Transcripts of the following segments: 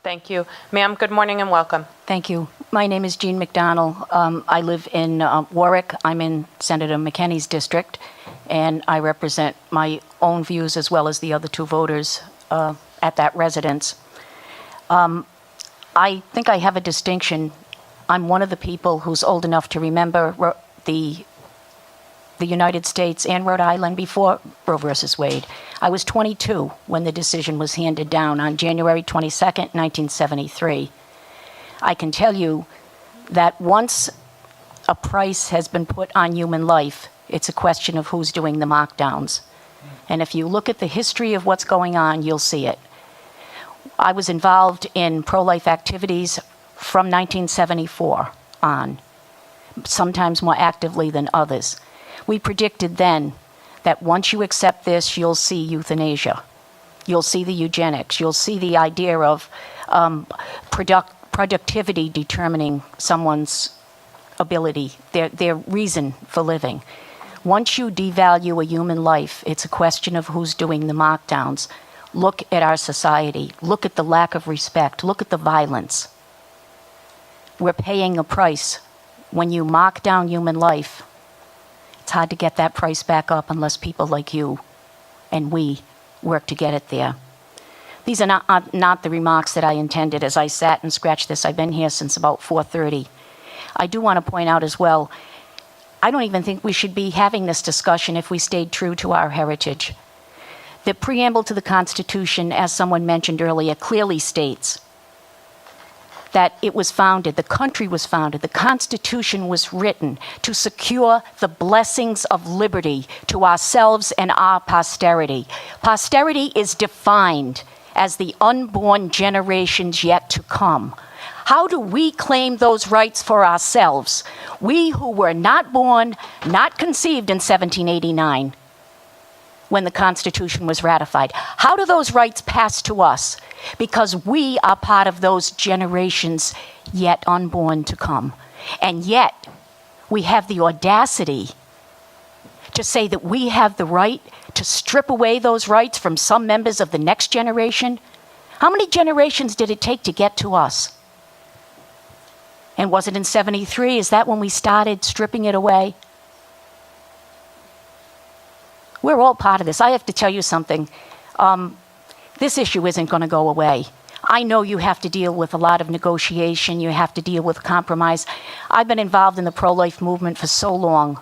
Thank you. Ma'am, good morning and welcome. Thank you. My name is Jean McDonald. I live in Warwick. I'm in Senator McKenna's district, and I represent my own views as well as the other two voters at that residence. I think I have a distinction. I'm one of the people who's old enough to remember the United States and Rhode Island before Roe versus Wade. I was 22 when the decision was handed down on January 22nd, 1973. I can tell you that once a price has been put on human life, it's a question of who's doing the markdowns. And if you look at the history of what's going on, you'll see it. I was involved in pro-life activities from 1974 on, sometimes more actively than others. We predicted then that once you accept this, you'll see euthanasia. You'll see the eugenics. You'll see the idea of productivity determining someone's ability, their reason for living. Once you devalue a human life, it's a question of who's doing the markdowns. Look at our society. Look at the lack of respect. Look at the violence. We're paying a price. When you mark down human life, it's hard to get that price back up unless people like you and we work to get it there. These are not the remarks that I intended as I sat and scratched this. I've been here since about 4:30. I do want to point out as well, I don't even think we should be having this discussion if we stayed true to our heritage. The preamble to the Constitution, as someone mentioned earlier, clearly states that it was founded, the country was founded, the Constitution was written to secure the blessings of liberty to ourselves and our posterity. Posterity is defined as the unborn generations yet to come. How do we claim those rights for ourselves? We who were not born, not conceived in 1789, when the Constitution was ratified. How do those rights pass to us? Because we are part of those generations yet unborn to come. And yet, we have the audacity to say that we have the right to strip away those rights from some members of the next generation. How many generations did it take to get to us? And was it in 73? Is that when we started stripping it away? We're all part of this. I have to tell you something. This issue isn't going to go away. I know you have to deal with a lot of negotiation. You have to deal with compromise. I've been involved in the pro-life movement for so long.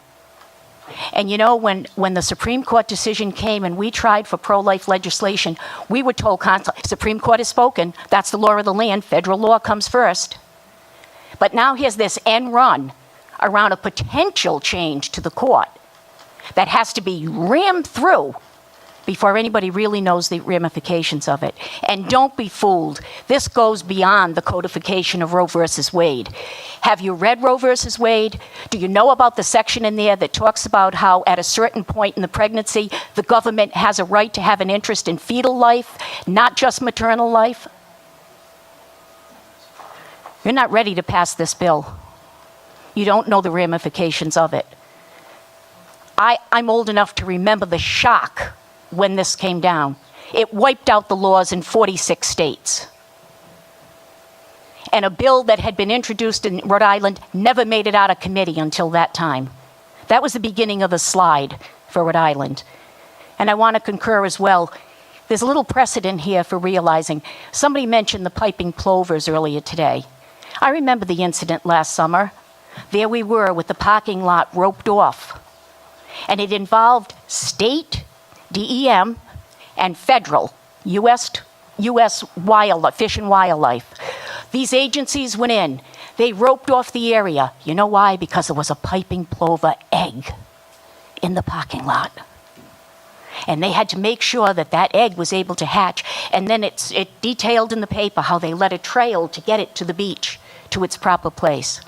And you know, when the Supreme Court decision came and we tried for pro-life legislation, we were told, Supreme Court has spoken, that's the law of the land, federal law comes first. But now here's this end run around a potential change to the court that has to be rammed through before anybody really knows the ramifications of it. And don't be fooled. This goes beyond the codification of Roe versus Wade. Have you read Roe versus Wade? Do you know about the section in there that talks about how at a certain point in the pregnancy, the government has a right to have an interest in fetal life, not just maternal life? You're not ready to pass this bill. You don't know the ramifications of it. I'm old enough to remember the shock when this came down. It wiped out the laws in 46 states. And a bill that had been introduced in Rhode Island never made it out of committee until that time. That was the beginning of the slide for Rhode Island. And I want to concur as well. There's a little precedent here for realizing. Somebody mentioned the piping plovers earlier today. I remember the incident last summer. There we were with the parking lot roped off. And it involved state, DEM, and federal, U.S. wildlife, Fish and Wildlife. These agencies went in. They roped off the area. You know why? Because there was a piping plover egg in the parking lot. And they had to make sure that that egg was able to hatch. And then it detailed in the paper how they let it trail to get it to the beach, to its proper place.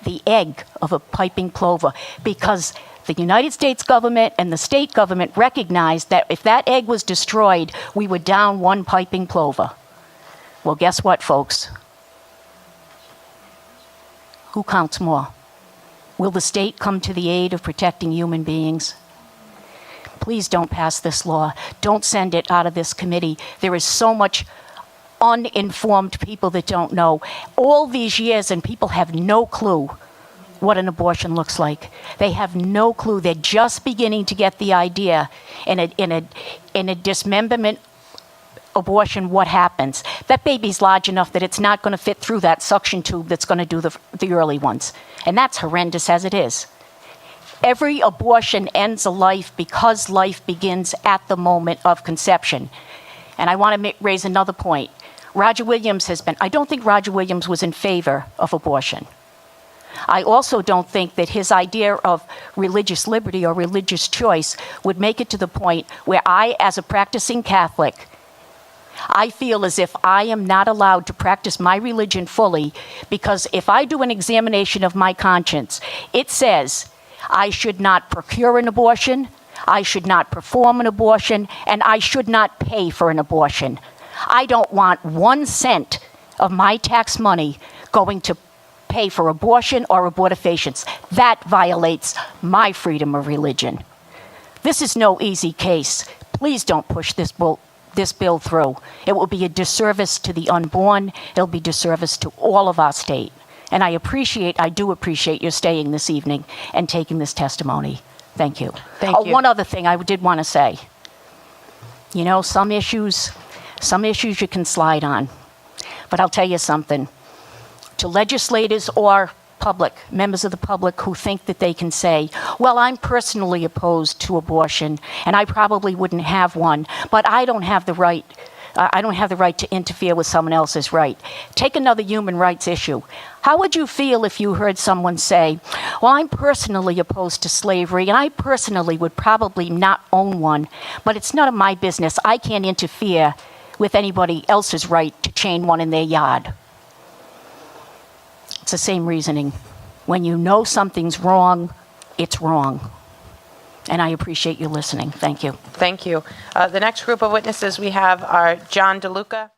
The egg of a piping plover, because the United States government and the state government recognized that if that egg was destroyed, we were down one piping plover. Well, guess what, folks? Who counts more? Will the state come to the aid of protecting human beings? Please don't pass this law. Don't send it out of this committee. There is so much uninformed people that don't know. All these years, and people have no clue what an abortion looks like. They have no clue. They're just beginning to get the idea. In a dismemberment abortion, what happens? That baby's large enough that it's not going to fit through that suction tube that's going to do the early ones. And that's horrendous as it is. Every abortion ends a life because life begins at the moment of conception. And I want to raise another point. Roger Williams I don't think Roger Williams was in favor of abortion. I also don't think that his idea of religious liberty or religious choice would make it to the point where I, as a practicing Catholic, I feel as if I am not allowed to practice my religion fully, because if I do an examination of my conscience, it says I should not procure an abortion, I should not perform an abortion, and I should not pay for an abortion. I don't want 1 cent of my tax money going to pay for abortion or abortifacients. That violates my freedom of religion. This is no easy case. Please don't push this bill through. It will be a disservice to the unborn. It'll be a disservice to all of our state. And I do appreciate your staying this evening and taking this testimony. Thank you. Thank you. One other thing I did want to say. You know, some issues you can slide on. But I'll tell you something. To legislators or members of the public who think that they can say, well, I'm personally opposed to abortion and I probably wouldn't have one, but I don't have the right to interfere with someone else's right. Take another human rights issue. How would you feel if you heard someone say, well, I'm personally opposed to slavery and I personally would probably not own one, but it's none of my business. I can't interfere with anybody else's right to chain one in their yard. It's the same reasoning. When you know something's wrong, it's wrong. And I appreciate you listening. Thank you. Thank you. The next group of witnesses we have are John DeLuca.